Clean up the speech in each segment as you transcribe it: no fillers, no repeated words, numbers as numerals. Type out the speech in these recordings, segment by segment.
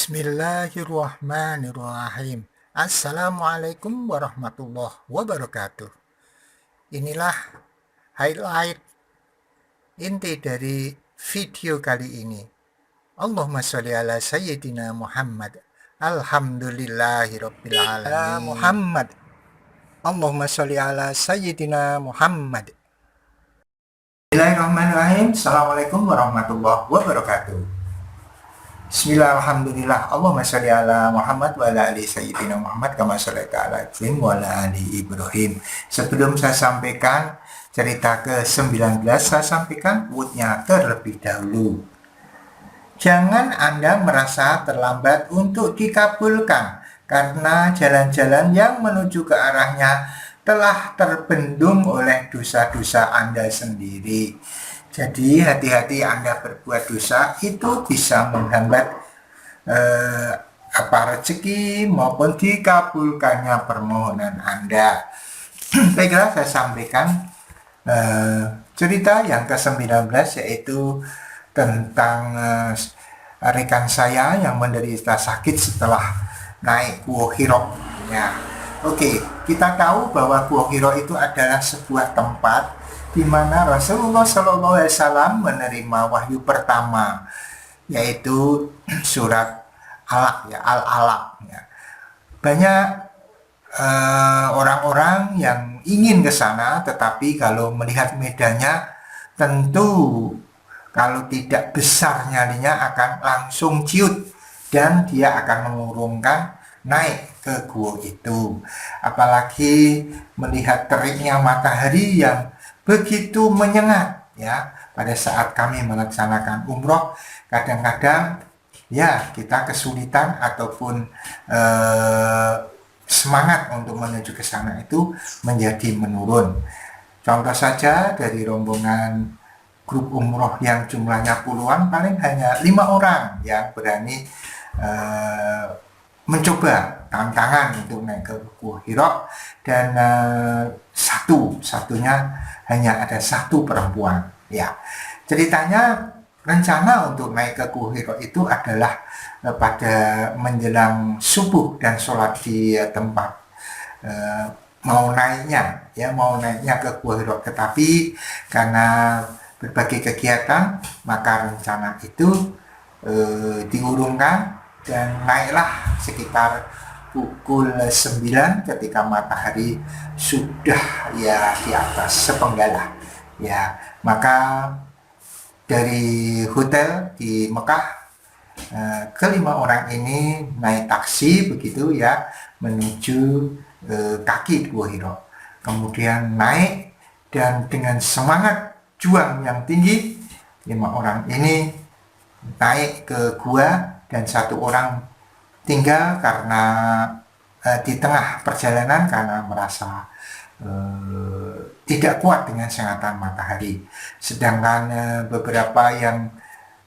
Bismillahirrahmanirrahim. Assalamualaikum warahmatullahi wabarakatuh. Inilah highlight inti dari video kali ini. Allahumma sholli ala sayyidina Muhammad. Alhamdulillahirabbil alamin. Muhammad. Allahumma sholli ala sayyidina Muhammad. Bismillahirrahmanirrahim. Assalamualaikum warahmatullahi wabarakatuh. Bismillah, alhamdulillah. Allahumma sholli ala Muhammad wa ala ali sayyidina Muhammad kama shallaita ala Ibrahim wa ala ali Ibrahim. Sebelum saya sampaikan cerita ke-19, saya sampaikan quote-nya terlebih dahulu. Jangan Anda merasa terlambat untuk dikabulkan karena jalan-jalan yang menuju ke arahnya telah terbendung oleh dosa-dosa Anda sendiri. Jadi hati-hati Anda berbuat dosa itu bisa menghambat rezeki maupun dikabulkannya permohonan Anda. Baiklah, saya sampaikan cerita yang ke-19, yaitu tentang rekan saya yang menderita sakit setelah naik Gua Hira. Ya. Oke, kita tahu bahwa Gua Hira itu adalah sebuah tempat di mana Rasulullah SAW menerima wahyu pertama, yaitu surat Alaq, ya, Al-Alaq. Ya. Banyak orang-orang yang ingin ke sana, tetapi kalau melihat medannya, tentu kalau tidak besar nyalinya akan langsung ciut dan dia akan mengurungkan naik ke gua itu. Apalagi melihat teriknya matahari yang begitu menyengat, ya. Pada saat kami melaksanakan umroh, kadang-kadang ya kita kesulitan ataupun semangat untuk menuju ke sana itu menjadi menurun. Contoh saja dari rombongan grup umroh yang jumlahnya puluhan, paling hanya 5 orang yang berani mencoba tantangan untuk naik ke Gua Hira, dan satunya hanya ada satu perempuan. Ya, ceritanya rencana untuk naik ke Gua Hira itu adalah pada menjelang subuh dan sholat di tempat mau naiknya ke Gua Hira, tetapi karena berbagai kegiatan maka rencana itu diurungkan dan naiklah sekitar pukul 9 ketika matahari sudah ya di atas sepenggalah. Ya, maka dari hotel di Mekah, kelima orang ini naik taksi begitu ya menuju kaki Gua Hira. Kemudian naik dan dengan semangat juang yang tinggi, 5 orang ini naik ke gua dan 1 orang tinggal karena di tengah perjalanan karena merasa tidak kuat dengan sengatan matahari. Sedangkan beberapa yang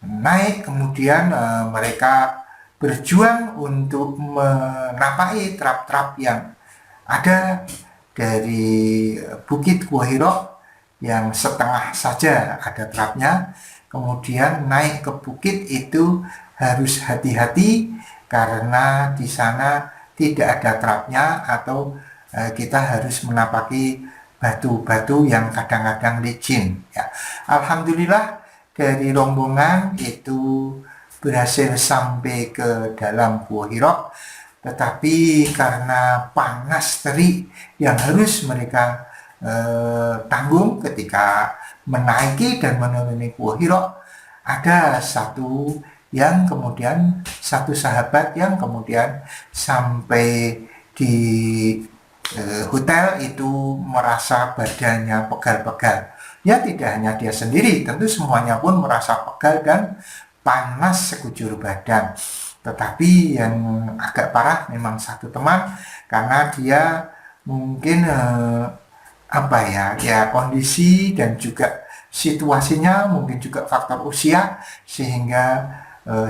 naik kemudian mereka berjuang untuk menapaki trap-trap yang ada dari Bukit Gua Hira yang setengah saja ada trapnya. Kemudian naik ke bukit itu harus hati-hati karena di sana tidak ada trapnya, atau kita harus menapaki batu-batu yang kadang-kadang licin. Ya. Alhamdulillah dari rombongan itu berhasil sampai ke dalam Gua Hira, tetapi karena panas terik yang harus mereka tanggung ketika menaiki dan menuruni Gua Hira, ada satu sahabat yang kemudian sampai di hotel itu merasa badannya pegal-pegal. Ya, tidak hanya dia sendiri, tentu semuanya pun merasa pegal dan panas sekujur badan. Tetapi yang agak parah memang satu teman, karena dia mungkin kondisi dan juga situasinya, mungkin juga faktor usia, sehingga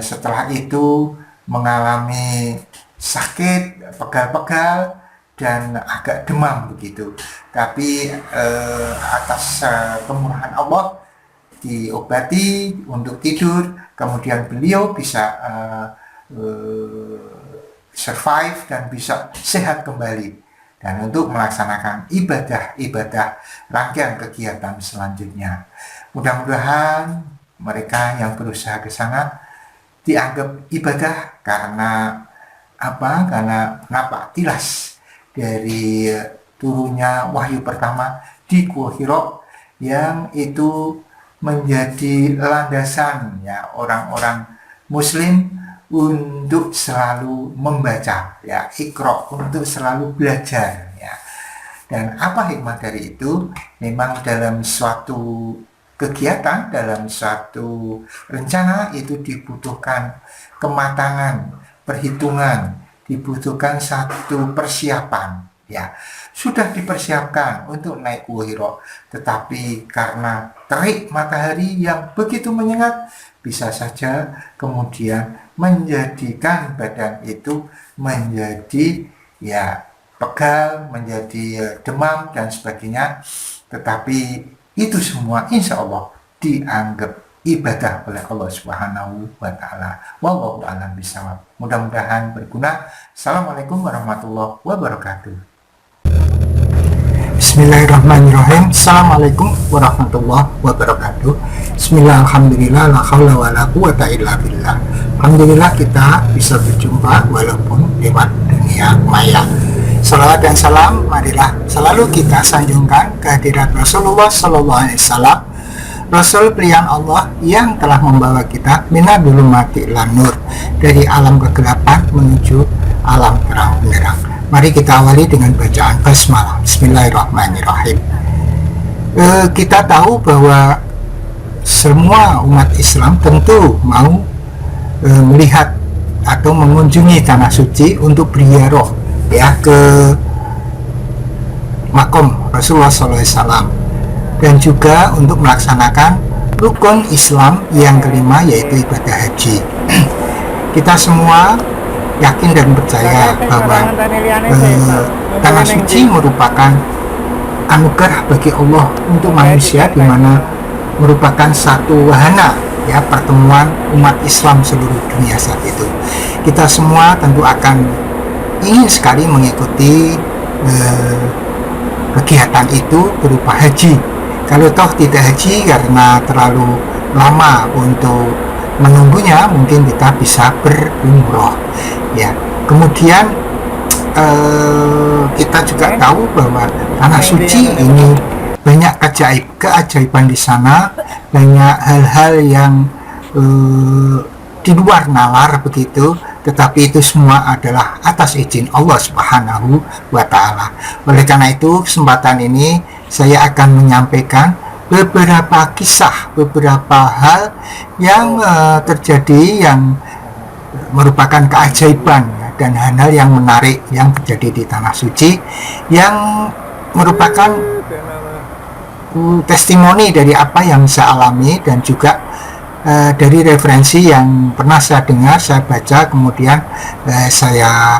setelah itu mengalami sakit, pegal-pegal dan agak demam begitu. Tapi atas kemurahan Allah diobati untuk tidur, kemudian beliau bisa survive dan bisa sehat kembali, dan untuk melaksanakan ibadah-ibadah rangkaian kegiatan selanjutnya. Mudah-mudahan mereka yang berusaha ke sana dianggap ibadah karena apa? Karena nampak tilas dari turunnya wahyu pertama di Gua Hira, yang itu menjadi landasan ya orang-orang muslim untuk selalu membaca ya, Iqra, untuk selalu belajar ya. Dan apa hikmah dari itu? Memang dalam suatu kegiatan, dalam suatu rencana itu dibutuhkan kematangan, perhitungan, dibutuhkan satu persiapan ya. Sudah dipersiapkan untuk naik Gua Hira, tetapi karena terik matahari yang begitu menyengat, bisa saja kemudian menjadikan badan itu menjadi ya pegal, menjadi demam dan sebagainya. Tetapi itu semua insya Allah dianggap ibadah oleh Allah Subhanahu wa Ta'ala. Wallahu a'lam bishawab. Mudah-mudahan berguna. Assalamualaikum warahmatullahi wabarakatuh. Bismillahirrahmanirrahim. Assalamualaikum warahmatullahi wabarakatuh. Bismillah, alhamdulillah, la haula wa la quwata illa billah. Alhamdulillah kita bisa berjumpa walaupun lewat dunia maya. Salawat dan salam marilah selalu kita sanjungkan kehadirat Rasulullah Sallallahu Alaihi Wasallam, Rasul pilihan Allah yang telah membawa kita minadul mati ilan nur, dari alam kegelapan menuju alam terang benderang. Mari kita awali dengan bacaan basmalah. Bismillahirrahmanirrahim. Kita tahu bahwa semua umat Islam tentu mau melihat atau mengunjungi tanah suci untuk berziarah ya ke makom Rasulullah SAW, dan juga untuk melaksanakan rukun Islam yang kelima, yaitu ibadah haji. Kita semua yakin dan percaya bahwa tanah suci merupakan anugerah bagi Allah untuk manusia, di mana merupakan satu wahana ya pertemuan umat Islam seluruh dunia saat itu. Kita semua tentu akan ingin sekali mengikuti kegiatan itu berupa haji. Kalau toh tidak haji karena terlalu lama untuk menunggunya, mungkin kita bisa berumroh ya. Kemudian kita juga tahu bahwa tanah suci ini banyak keajaiban di sana, banyak hal-hal yang di luar nalar begitu, tetapi itu semua adalah atas izin Allah Subhanahu wa Ta'ala. Oleh karena itu, kesempatan ini saya akan menyampaikan beberapa kisah, beberapa hal yang terjadi yang merupakan keajaiban dan hal-hal yang menarik yang terjadi di tanah suci, yang merupakan testimoni dari apa yang saya alami, dan juga dari referensi yang pernah saya dengar, saya baca, kemudian saya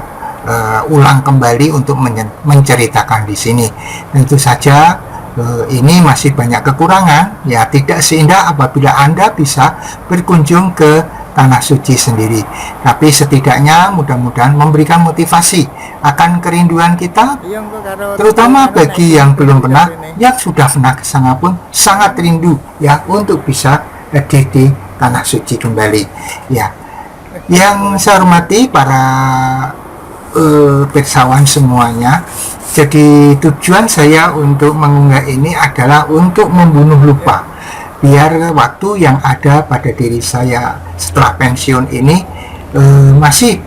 ulang kembali untuk menceritakan di sini. Tentu saja ini masih banyak kekurangan ya, tidak seindah apabila Anda bisa berkunjung ke tanah suci sendiri, tapi setidaknya mudah-mudahan memberikan motivasi akan kerinduan kita, terutama bagi yang belum pernah, yang sudah pernah ke sana pun sangat rindu ya untuk bisa hadir di tanah suci kembali ya. Yang saya hormati para pirsawan semuanya, jadi tujuan saya untuk mengunggah ini adalah untuk membunuh lupa, biar waktu yang ada pada diri saya setelah pensiun ini masih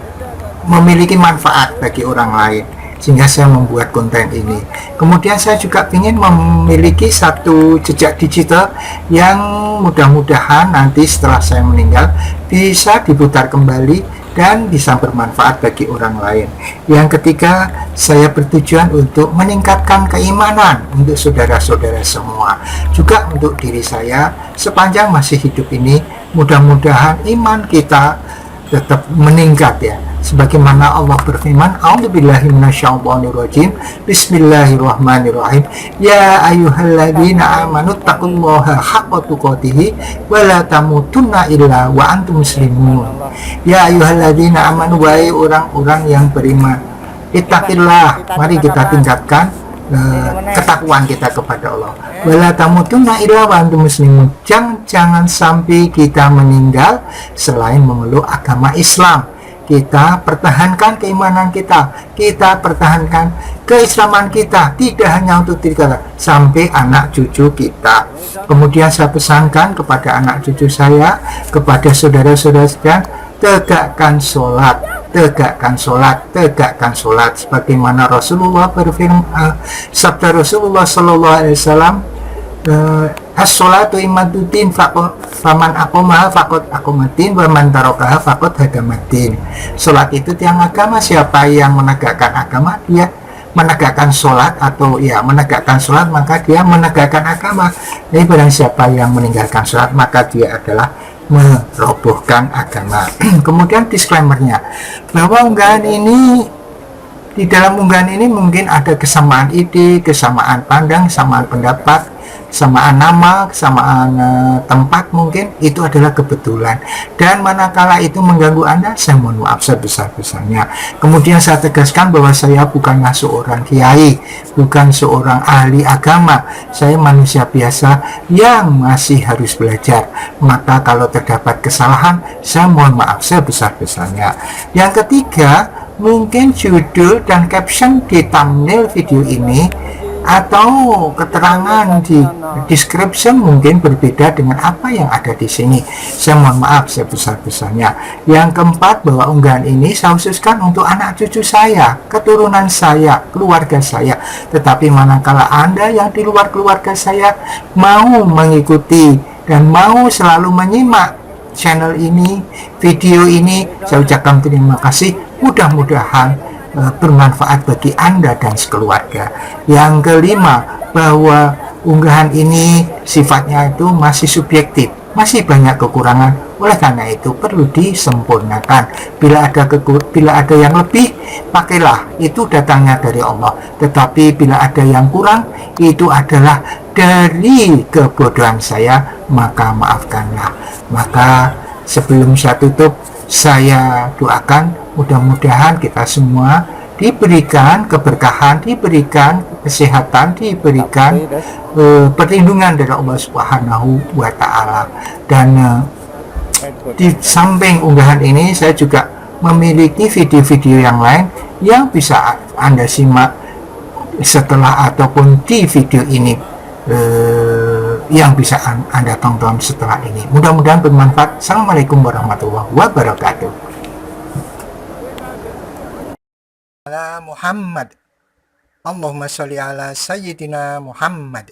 memiliki manfaat bagi orang lain, sehingga saya membuat konten ini. Kemudian saya juga ingin memiliki satu jejak digital yang mudah-mudahan nanti setelah saya meninggal bisa diputar kembali dan bisa bermanfaat bagi orang lain. Yang ketiga, saya bertujuan untuk meningkatkan keimanan untuk saudara-saudara semua, juga untuk diri saya sepanjang masih hidup ini. Mudah-mudahan iman kita tetap meningkat ya, sebagaimana Allah berfirman, a'udzubillahi minasyaitonirrajim, bismillahirrahmanirrahim, ya ayyuhalladzina amanu taqullaha haqqa tuqatih wa la tamutunna illa wa antum muslimun. Ya ayyuhalladzina amanu, wahai orang-orang yang beriman, ittaqillah, mari kita tingkatkan ketakwaan kita kepada Allah. Wala tamutunna illa wa antum muslimun, jangan sampai kita meninggal selain memeluk agama Islam. Kita pertahankan keimanan kita, kita pertahankan keislaman kita, tidak hanya untuk diri kita, sampai anak cucu kita. Kemudian saya pesankan kepada anak cucu saya, kepada saudara-saudara sekalian, tegakkan sholat, tegakkan sholat, tegakkan sholat, sebagaimana Rasulullah berfirman, sabda Rasulullah Sallallahu Alaihi Wasallam, as-sholatu imaduddin, faman aqomaha faqad aqomaddin, wa man tarakaha faqad hadamaddin. Sholat itu tiang agama, siapa yang menegakkan agama, dia menegakkan sholat, atau ya menegakkan sholat, maka dia menegakkan agama. Jadi barang siapa yang meninggalkan sholat, maka dia adalah merobohkan agama. Kemudian disclaimernya, bahwa di dalam unggahan ini mungkin ada kesamaan ide, kesamaan pandang, kesamaan pendapat, kesamaan nama, kesamaan tempat, mungkin itu adalah kebetulan, dan manakala itu mengganggu Anda, saya mohon maaf sebesar-besarnya. Kemudian saya tegaskan bahwa saya bukanlah seorang kiai, bukan seorang ahli agama, saya manusia biasa yang masih harus belajar. Maka kalau terdapat kesalahan, saya mohon maaf sebesar-besarnya. Yang ketiga, mungkin judul dan caption di thumbnail video ini atau keterangan di description mungkin berbeda dengan apa yang ada di sini. Saya mohon maaf sebesar-besarnya. Yang keempat, bahwa unggahan ini saya khususkan untuk anak cucu saya, keturunan saya, keluarga saya. Tetapi manakala Anda yang di luar keluarga saya mau mengikuti dan mau selalu menyimak channel ini, video ini, saya ucapkan terima kasih. Mudah-mudahan bermanfaat bagi Anda dan sekeluarga. Yang kelima, bahwa unggahan ini sifatnya itu masih subjektif, masih banyak kekurangan. Oleh karena itu perlu disempurnakan. Bila ada yang lebih, pakailah, itu datangnya dari Allah. Tetapi bila ada yang kurang, itu adalah dari kebodohan saya, maka maafkanlah. Maka sebelum saya tutup, saya doakan mudah-mudahan kita semua diberikan keberkahan, diberikan kesehatan, diberikan perlindungan dari Allah Subhanahu wa Ta'ala. Dan di samping unggahan ini, saya juga memiliki video-video yang lain yang bisa Anda simak setelah ataupun di video ini, yang bisa Anda tonton setelah ini. Mudah-mudahan bermanfaat. Assalamualaikum warahmatullahi wabarakatuh. Ala Muhammad, Allahumma sholli ala Sayyidina Muhammad.